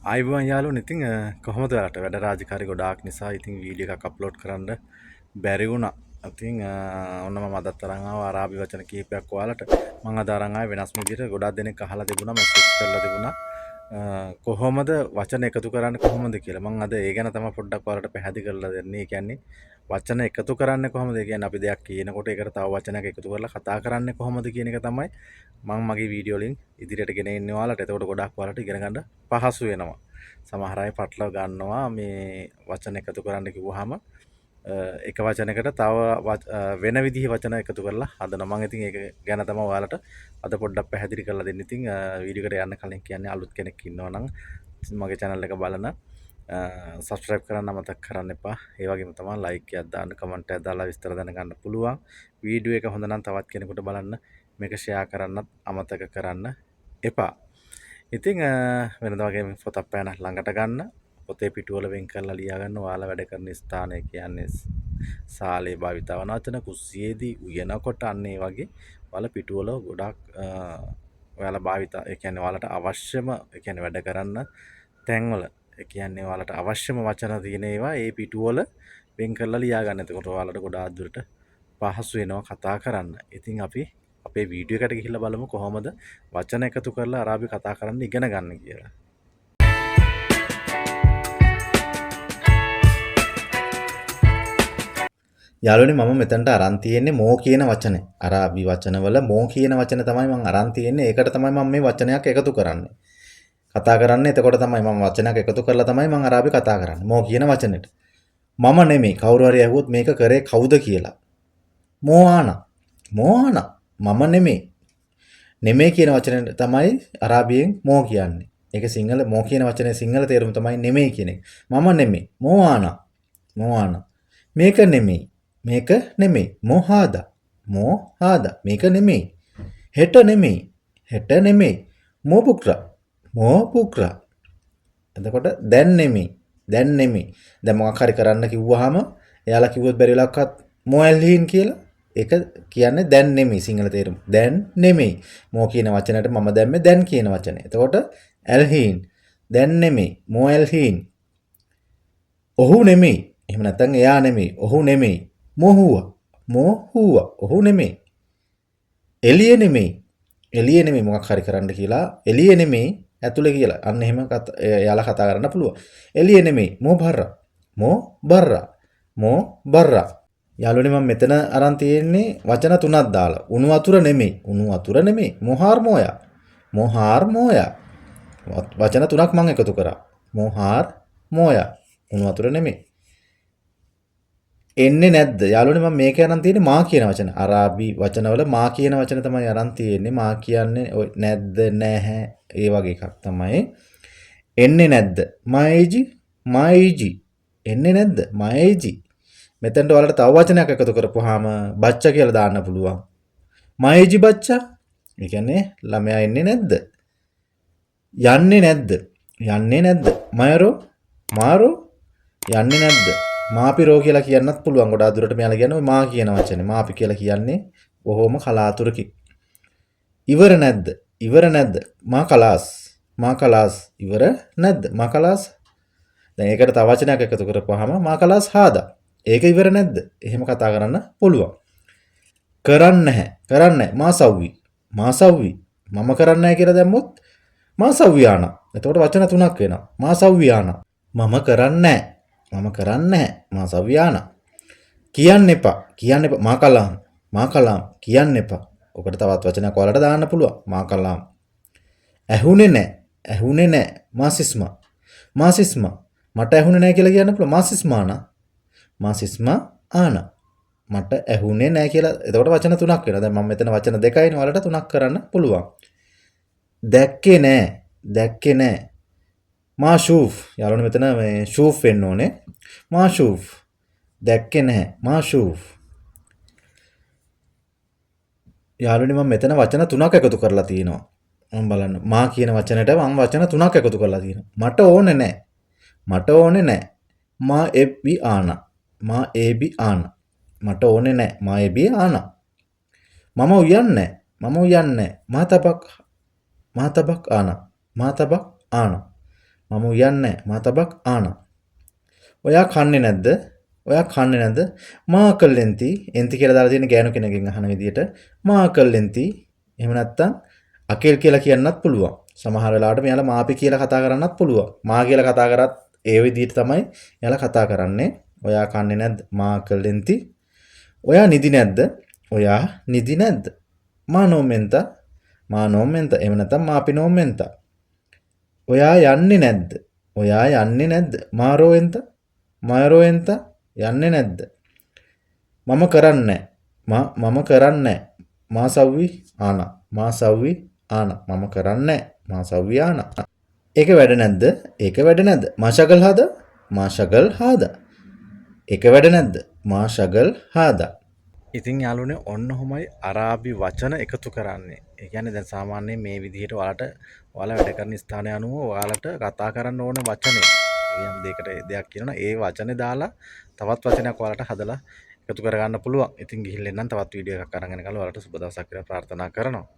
අයිබෝන් යාළුවනේ ඉතින් කොහොමද ඔයාලට වැඩ රාජකාරි ගොඩාක් නිසා ඉතින් වීඩියෝ එකක් අප්ලෝඩ් කරන්න බැරි වුණා. ඉතින් ඔන්න මම අදත් අරන් ආවා අරාබි වචන කීපයක් ඔයාලට. මම අද අරන් ආවේ වෙනස්ම විදිහට ගොඩාක් දෙනෙක් අහලා තිබුණා මැසේජ් කරලා තිබුණා. කොහොමද වචන එකතු කරන්නේ කොහොමද කියලා. මම අද ඒ ගැන තමයි පොඩ්ඩක් ඔයාලට පැහැදිලි කරලා දෙන්නේ. ඒ කියන්නේ වචන එකතු කරන්නේ කොහොමද? ඒ කියන්නේ අපි දෙයක් කියනකොට ඒකට තව වචනයක් එකතු කරලා කතා කරන්නේ කොහොමද කියන එක තමයි මම මගේ වීඩියෝ වලින් ඉදිරියට ගෙන එන්නේ ඔයාලට. එතකොට ගොඩක් ඔයාලට ඉගෙන ගන්න පහසු වෙනවා. සමහර අය පටලව ගන්නවා මේ වචන එකතු කරන්න කිව්වහම එක වචනයකට තව වෙන විදිහේ වචන එකතු කරලා හදනවා. මම ඉතින් ඒක ගැන තමයි ඔයාලට අද පොඩ්ඩක් පැහැදිලි කරලා දෙන්න. ඉතින් වීඩියෝ එකට යන්න කලින් කියන්නේ අලුත් කෙනෙක් ඉන්නවා නම් මගේ channel එක බලන subscribe කරන්න අමතක කරන්න එපා. ඒ වගේම තමයි like එකක් දාන්න, comment එකක් දාලා විස්තර දැනගන්න පුළුවන්. වීඩියෝ එක හොඳ නම් තවත් කෙනෙකුට බලන්න මේක share කරන්නත් අමතක කරන්න එපා. ඉතින් වෙනද වගේ පොතක් පෑනක් ළඟට ගන්න පොතේ පිටුවල වෙන් කරලා ලියා ගන්න ඔයාලා වැඩ කරන ස්ථානය කියන්නේ සාලේ භාවිත වන වචන කුස්සියේදී උයනකොට අන්න ඒ වගේ ඔයාලා පිටුවල ගොඩක් ඔයාලා භාවිත ඒ කියන්නේ ඔයාලට අවශ්‍යම ඒ කියන්නේ වැඩ කරන්න තැන්වල ඒ කියන්නේ ඔයාලට අවශ්‍යම වචන තියෙන ඒවා ඒ පිටුවල වෙන් කරලා ලියා ගන්න. එතකොට ඔයාලට ගොඩාක් දුරට පහසු වෙනවා කතා කරන්න. ඉතින් අපි අපේ වීඩියෝ එකට ගිහිල්ලා බලමු කොහොමද වචන එකතු කරලා අරාබි කතා කරන්න ඉගෙන ගන්න කියලා. යාළුවනේ මම මෙතනට අරන් තියෙන්නේ මෝ කියන වචනේ. අරාබි වචනවල මෝ කියන වචන තමයි මම අරන් තියෙන්නේ. ඒකට තමයි මම මේ වචනයක් එකතු කරන්නේ. කතා කරන්නේ එතකොට තමයි මම වචනයක් එකතු කරලා තමයි මම අරාබි කතා කරන්නේ. මෝ කියන වචනෙට. මම නෙමෙයි කවුරු හරි ඇහුවොත් මේක කරේ කවුද කියලා. මෝආනා. මෝආනා. මම නෙමෙයි. නෙමෙයි කියන වචනේ තමයි අරාබියෙන් මෝ කියන්නේ. ඒක සිංහල මෝ කියන වචනේ සිංහල තේරුම තමයි නෙමෙයි කියන එක. මම නෙමෙයි. මෝආනා. මෝආනා. මේක නෙමෙයි. මේක නෙමෙයි. මොහාදා. මොහාදා. මේක නෙමෙයි. හෙට නෙමෙයි. හෙට නෙමෙයි. මොපුක්‍රා. මොපුක්‍රා. එතකොට දැන් නෙමෙයි. දැන් නෙමෙයි. දැන් මොකක් හරි කරන්න කිව්වහම එයාලා කිව්වොත් බැරි වෙලාවක්වත් මොයල්හින් කියලා ඒක කියන්නේ දැන් නෙමෙයි සිංහල තේරුම. දැන් නෙමෙයි. මෝ කියන වචනයට මම දැම්මේ දැන් කියන වචනේ. එතකොට ඇල්හීන් දැන් නෙමෙයි. මොයල්හීන්. ඔහු නෙමෙයි. එහෙම නැත්නම් එයා නෙමෙයි. ඔහු නෙමෙයි. මොහුවා. මොහුවා. ඔහු නෙමෙයි. එළිය නෙමෙයි. එළිය නෙමෙයි මොකක් හරි කරන්න කියලා. එළිය නෙමෙයි ඇතුලේ කියලා. අන්න එහෙම එයාලා කතා කරන්න පුළුවන්. එළිය නෙමෙයි. මොබර්රා. මොබර්රා. මොබර්රා. යාළුවනේ මම මෙතන අරන් තියෙන්නේ වචන තුනක් දාලා. උණු වතුර නෙමෙයි. උණු වතුර නෙමෙයි. මොහාර් මොයා. මොහාර් මොයා. වචන තුනක් මම එකතු කරා. මොහාර් මොයා. උණු වතුර නෙමෙයි. එන්නේ නැද්ද? යාළුවනේ මම මේක අරන් තියෙන්නේ මා කියන වචන. අරාබි වචනවල මා කියන වචන තමයි අරන් තියෙන්නේ. මා කියන්නේ නැද්ද නැහැ ඒ වගේ එකක් තමයි. එන්නේ නැද්ද? මයිජි මයිජි. එන්නේ නැද්ද? මයිජි. මෙතනට ඔයාලට තව වචනයක් එකතු කරපුවාම බච්චා කියලා දාන්න පුළුවන්. මයිජි බච්චා. ඒ කියන්නේ ළමයා එන්නේ නැද්ද? යන්නේ නැද්ද? යන්නේ නැද්ද? මයරෝ මාරෝ යන්නේ නැද්ද? මාපිරෝ කියලා කියන්නත් පුළුවන්. ගොඩාක් දුරට මෙයාලා කියන්නේ මා කියන වචනේ. මාපි කියලා කියන්නේ බොහොම කලාතුරකින්. ඉවර නැද්ද? ඉවර නැද්ද? මා කලාස්. මා කලාස්. ඉවර නැද්ද? මා කලාස්. දැන් ඒකට තව වචනයක් එකතු කරපුවාම මා කලාස් හාදා. ඒක ඉවර නැද්ද? එහෙම කතා කරන්න පුළුවන්. කරන්නේ නැහැ. කරන්නේ නැහැ. මා සව්වි. මා සව්වි. මම කරන්නේ නැහැ කියලා දැම්මොත් මා සව්වියානා. එතකොට වචන තුනක් වෙනවා. මා සව්වියානා. මම කරන්නේ නැහැ. මම කරන්නේ නැහැ. මා සව්වියානා. කියන්න එපා. කියන්න එපා. මා කලාම්. මා කලාම්. කියන්න එපා. ඔකට තවත් වචනයක් ඔයාලට දාන්න පුළුවන්. මා කලාම්. ඇහුනේ නැහැ. ඇහුනේ නැහැ. මා සිස්මා. මා සිස්මා. මට ඇහුනේ නැහැ කියලා කියන්න පුළුවන්. මා සිස්මානා. මා සිස්මා ආනා. මට ඇහුනේ නැහැ කියලා. එතකොට වචන තුනක් වෙනවා. දැන් මම මෙතන වචන දෙකයිනේ ඔයාලට තුනක් කරන්න පුළුවන්. දැක්කේ නැහැ. දැක්කේ නැහැ. මා ෂූෆ්. යාළුවනේ මෙතන මේ ෂූෆ් වෙන්න ඕනේ. මා ෂූෆ්. දැක්කේ නැහැ. මා ෂූෆ්. යාළුවනේ මම මෙතන වචන තුනක් එකතු කරලා තියෙනවා. මම බලන්න. මා කියන වචනයට මම වචන තුනක් එකතු කරලා තියෙනවා. මට ඕනේ නැහැ. මට ඕනේ නැහැ. මා එබ්බි ආනා. මා ඒබි ආනා. මට ඕනේ නැහැ. මා ඒබි ආනා. මම උයන්නේ. මම උයන්නේ. මා තබක් ආනා. මා තබක් ආනා. මම උයන්නේ මාතබක් ආනා. ඔයා කන්නේ නැද්ද? ඔයා කන්නේ නැද්ද? මාකල්ලෙන්ති එන්ති කියලා දාලා තියෙන ගෑනු කෙනකින් අහන විදියට මාකල්ලෙන්ති. එහෙම නැත්නම් අකෙල් කියලා කියන්නත් පුළුවන්. සමහර වෙලාවට මෙයාලා මාපි කියලා කතා කරන්නත් පුළුවන්. මා කියලා කතා කරත් ඒ විදිහට තමයි එයාලා කතා කරන්නේ. ඔයා කන්නේ නැද්ද? මාකල්ලෙන්ති. ඔයා නිදි නැද්ද? ඔයා නිදි නැද්ද? මා නොමෙන්ත. මා නොමෙන්ත. එහෙම නැත්නම් මාපි නොමෙන්ත. ඔයා යන්නේ නැද්ද? ඔයා යන්නේ නැද්ද? මාරෝ එන්ත. මාරෝ එන්ත යන්නේ නැද්ද? මම කරන්නේ මම කරන්නේ මා සව්වි ආනා. මා සව්වි ආනා. මම කරන්නේ මා සව්වි ආනා. ඒක වැඩ නැද්ද? ඒක වැඩ නැද්ද? මා ශගල් හාද? මා ශගල් හාද. ඒක වැඩ නැද්ද? මා ශගල් හාදා. ඉතින් යාළුවනේ ඔන්න ඔහොමයි අරාබි වචන එකතු කරන්නේ. ඒ කියන්නේ දැන් සාමාන්‍යයෙන් මේ විදිහට ඔයාලා වැඩ කරන ස්ථානය අනුව ඔයාලට කතා කරන්න ඕන වචනේ. යම් දෙයක් කියනවා ඒ වචනේ දාලා තවත් වචනයක් ඔයාලට හදලා එකතු කරගන්න පුළුවන්. ඉතින් ගිහින් එන්නම් තවත් වීඩියෝ එකක් අරගෙන ඔයාලට සුබ දවසක් කියලා ප්‍රාර්ථනා කරනවා.